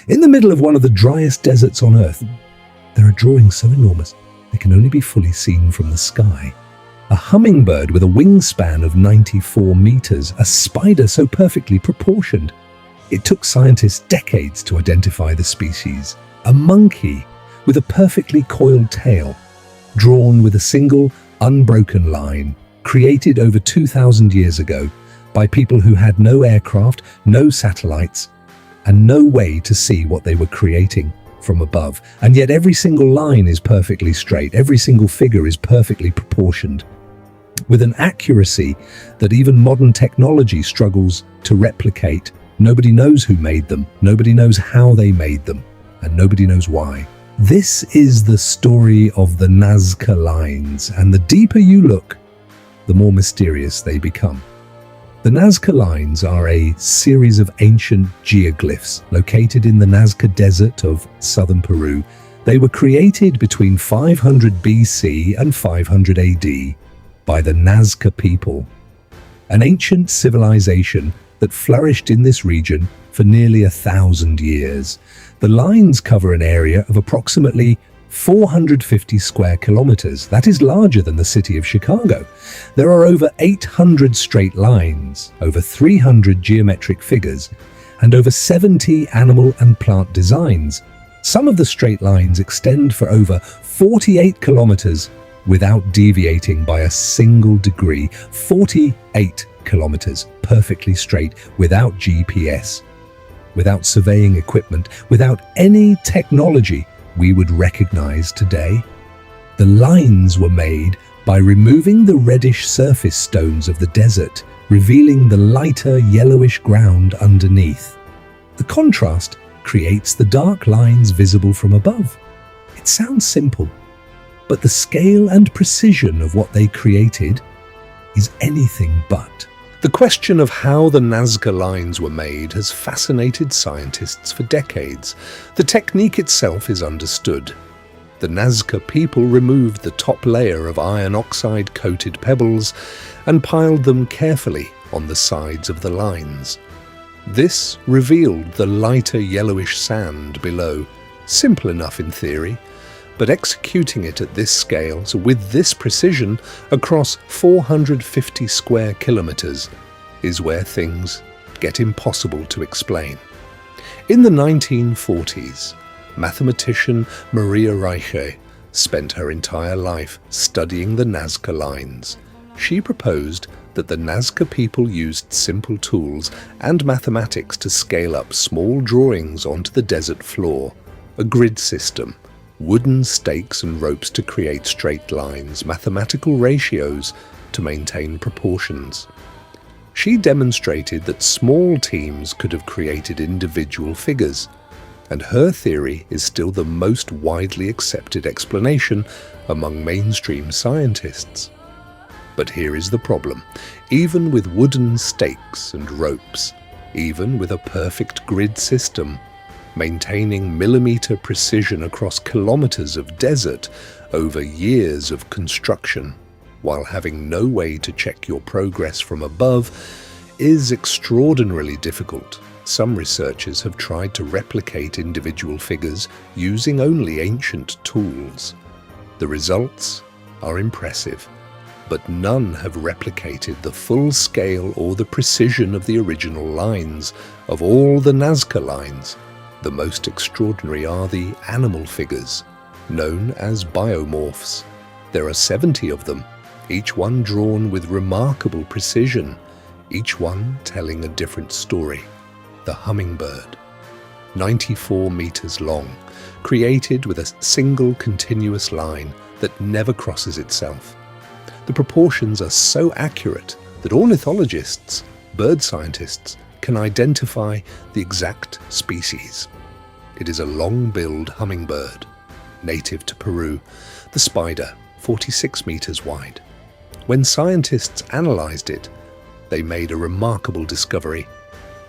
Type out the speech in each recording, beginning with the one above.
In the middle of one of the driest deserts on Earth, there are drawings so enormous they can only be fully seen from the sky. A hummingbird with a wingspan of 94 meters, a spider so perfectly proportioned. It took scientists decades to identify the species. A monkey with a perfectly coiled tail, drawn with a single, unbroken line, created over 2,000 years ago by people who had no aircraft, no satellites, and no way to see what they were creating from above. And yet every single line is perfectly straight, every single figure is perfectly proportioned, with an accuracy that even modern technology struggles to replicate. Nobody knows who made them, nobody knows how they made them, and nobody knows why. This is the story of the Nazca Lines, and the deeper you look, the more mysterious they become. The Nazca Lines are a series of ancient geoglyphs located in the Nazca Desert of southern Peru. They were created between 500 BC and 500 AD by the Nazca people, an ancient civilization that flourished in this region for nearly 1,000 years. The lines cover an area of approximately 450 square kilometers. That is larger than the city of Chicago. There are over 800 straight lines, over 300 geometric figures, and over 70 animal and plant designs. Some of the straight lines extend for over 48 kilometers without deviating by a single degree. 48 kilometers perfectly straight, without GPS, without surveying equipment, without any technology we would recognize today. The lines were made by removing the reddish surface stones of the desert, revealing the lighter yellowish ground underneath. The contrast creates the dark lines visible from above. It sounds simple, but the scale and precision of what they created is anything but. The question of how the Nazca Lines were made has fascinated scientists for decades. The technique itself is understood. The Nazca people removed the top layer of iron oxide-coated pebbles and piled them carefully on the sides of the lines. This revealed the lighter yellowish sand below. Simple enough in theory, but executing it at this scale, so with this precision, across 450 square kilometers, is where things get impossible to explain. In the 1940s, mathematician Maria Reiche spent her entire life studying the Nazca Lines. She proposed that the Nazca people used simple tools and mathematics to scale up small drawings onto the desert floor, a grid system, wooden stakes and ropes to create straight lines, mathematical ratios to maintain proportions. She demonstrated that small teams could have created individual figures, and her theory is still the most widely accepted explanation among mainstream scientists. But here is the problem. Even with wooden stakes and ropes, even with a perfect grid system, maintaining millimeter precision across kilometers of desert over years of construction, while having no way to check your progress from above, is extraordinarily difficult. Some researchers have tried to replicate individual figures using only ancient tools. The results are impressive, but none have replicated the full scale or the precision of the original lines. Of all the Nazca Lines, the most extraordinary are the animal figures, known as biomorphs. There are 70 of them, each one drawn with remarkable precision, each one telling a different story. The hummingbird, 94 meters long, created with a single continuous line that never crosses itself. The proportions are so accurate that ornithologists, bird scientists, can identify the exact species. It is a long-billed hummingbird, native to Peru. The spider, 46 meters wide. When scientists analyzed it, they made a remarkable discovery.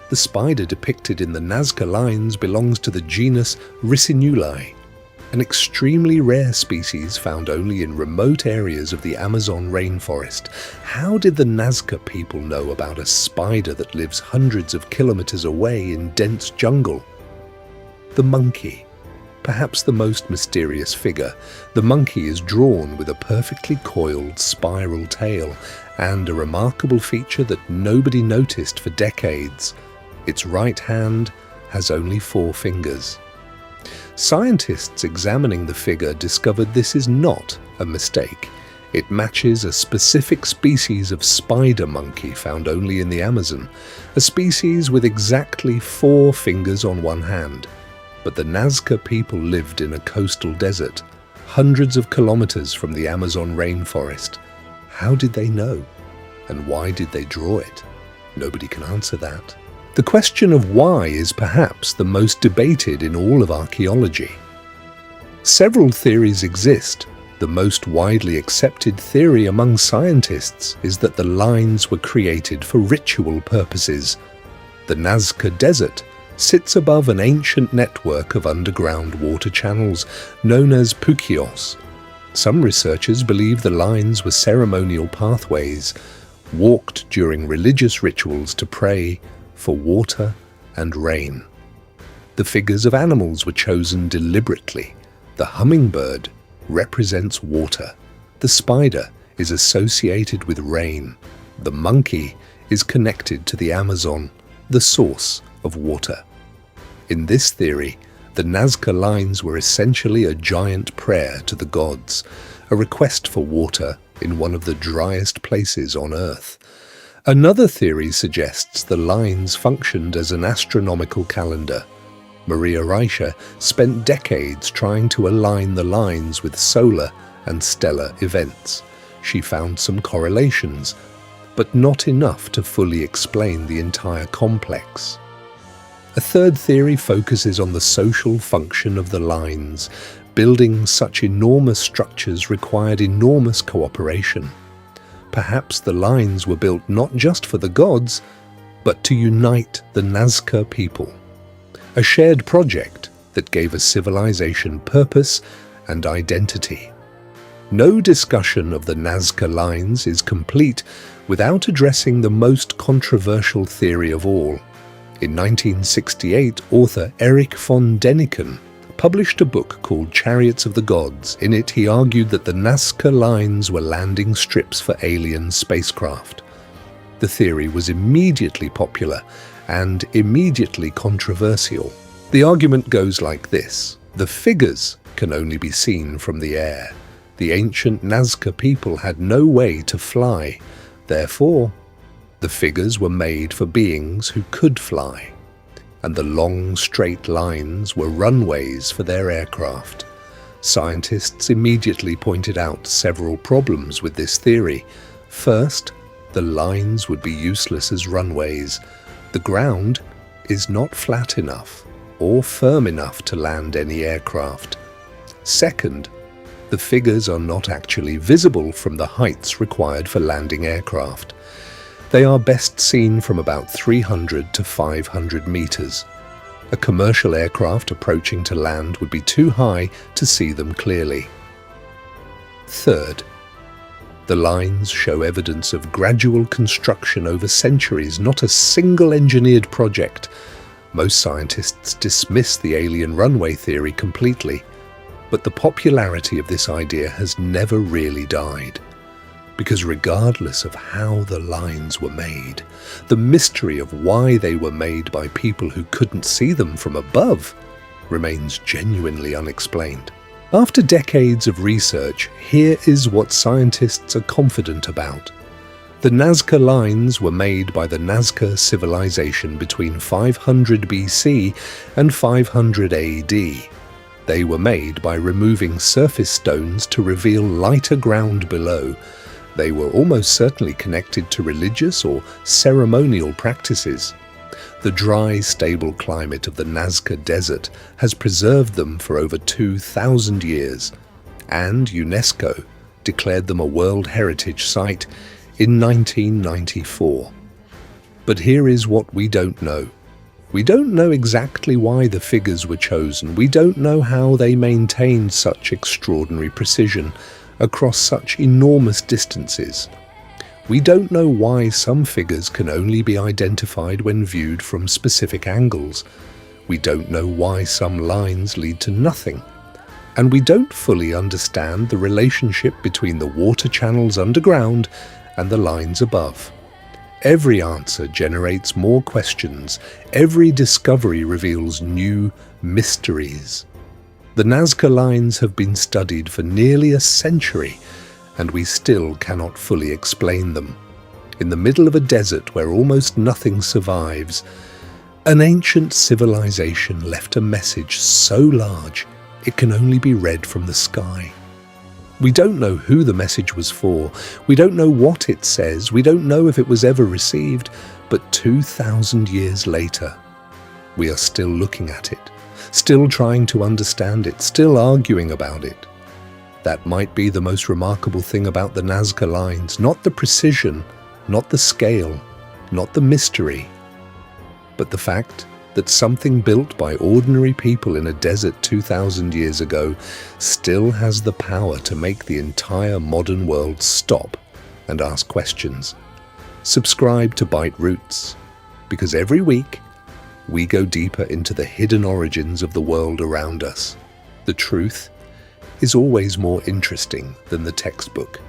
The spider depicted in the Nazca Lines belongs to the genus Ricinulae, an extremely rare species found only in remote areas of the Amazon rainforest. How did the Nazca people know about a spider that lives hundreds of kilometers away in dense jungle? The monkey. Perhaps the most mysterious figure, the monkey is drawn with a perfectly coiled spiral tail and a remarkable feature that nobody noticed for decades. Its right hand has only 4 fingers. Scientists examining the figure discovered this is not a mistake. It matches a specific species of spider monkey found only in the Amazon, a species with exactly 4 fingers on one hand. But the Nazca people lived in a coastal desert, hundreds of kilometers from the Amazon rainforest. How did they know? And why did they draw it? Nobody can answer that. The question of why is perhaps the most debated in all of archaeology. Several theories exist. The most widely accepted theory among scientists is that the lines were created for ritual purposes. The Nazca Desert sits above an ancient network of underground water channels known as puquios. Some researchers believe the lines were ceremonial pathways, walked during religious rituals to pray for water and rain. The figures of animals were chosen deliberately. The hummingbird represents water. The spider is associated with rain. The monkey is connected to the Amazon, the source of water. In this theory, the Nazca Lines were essentially a giant prayer to the gods, a request for water in one of the driest places on Earth. Another theory suggests the lines functioned as an astronomical calendar. Maria Reicher spent decades trying to align the lines with solar and stellar events. She found some correlations, but not enough to fully explain the entire complex. A third theory focuses on the social function of the lines. Building such enormous structures required enormous cooperation. Perhaps the lines were built not just for the gods, but to unite the Nazca people. A shared project that gave a civilization purpose and identity. No discussion of the Nazca Lines is complete without addressing the most controversial theory of all. In 1968, author Erich von Däniken published a book called Chariots of the Gods. In it, he argued that the Nazca Lines were landing strips for alien spacecraft. The theory was immediately popular and immediately controversial. The argument goes like this: the figures can only be seen from the air. The ancient Nazca people had no way to fly. Therefore, the figures were made for beings who could fly. And the long, straight lines were runways for their aircraft. Scientists immediately pointed out several problems with this theory. First, the lines would be useless as runways. The ground is not flat enough or firm enough to land any aircraft. Second, the figures are not actually visible from the heights required for landing aircraft. They are best seen from about 300 to 500 meters. A commercial aircraft approaching to land would be too high to see them clearly. Third, the lines show evidence of gradual construction over centuries, not a single engineered project. Most scientists dismiss the alien runway theory completely, but the popularity of this idea has never really died. Because regardless of how the lines were made, the mystery of why they were made by people who couldn't see them from above remains genuinely unexplained. After decades of research, here is what scientists are confident about. The Nazca Lines were made by the Nazca civilization between 500 BC and 500 AD. They were made by removing surface stones to reveal lighter ground below. They were almost certainly connected to religious or ceremonial practices. The dry, stable climate of the Nazca Desert has preserved them for over 2,000 years, and UNESCO declared them a World Heritage Site in 1994. But here is what we don't know. We don't know exactly why the figures were chosen. We don't know how they maintained such extraordinary precision across such enormous distances. We don't know why some figures can only be identified when viewed from specific angles. We don't know why some lines lead to nothing. And we don't fully understand the relationship between the water channels underground and the lines above. Every answer generates more questions. Every discovery reveals new mysteries. The Nazca Lines have been studied for nearly a century, and we still cannot fully explain them. In the middle of a desert where almost nothing survives, an ancient civilization left a message so large it can only be read from the sky. We don't know who the message was for. We don't know what it says. We don't know if it was ever received. But 2,000 years later, we are still looking at it, still trying to understand it, still arguing about it. That might be the most remarkable thing about the Nazca Lines, not the precision, not the scale, not the mystery, but the fact that something built by ordinary people in a desert 2,000 years ago still has the power to make the entire modern world stop and ask questions. Subscribe to Bite Roots, because every week we go deeper into the hidden origins of the world around us. The truth is always more interesting than the textbook.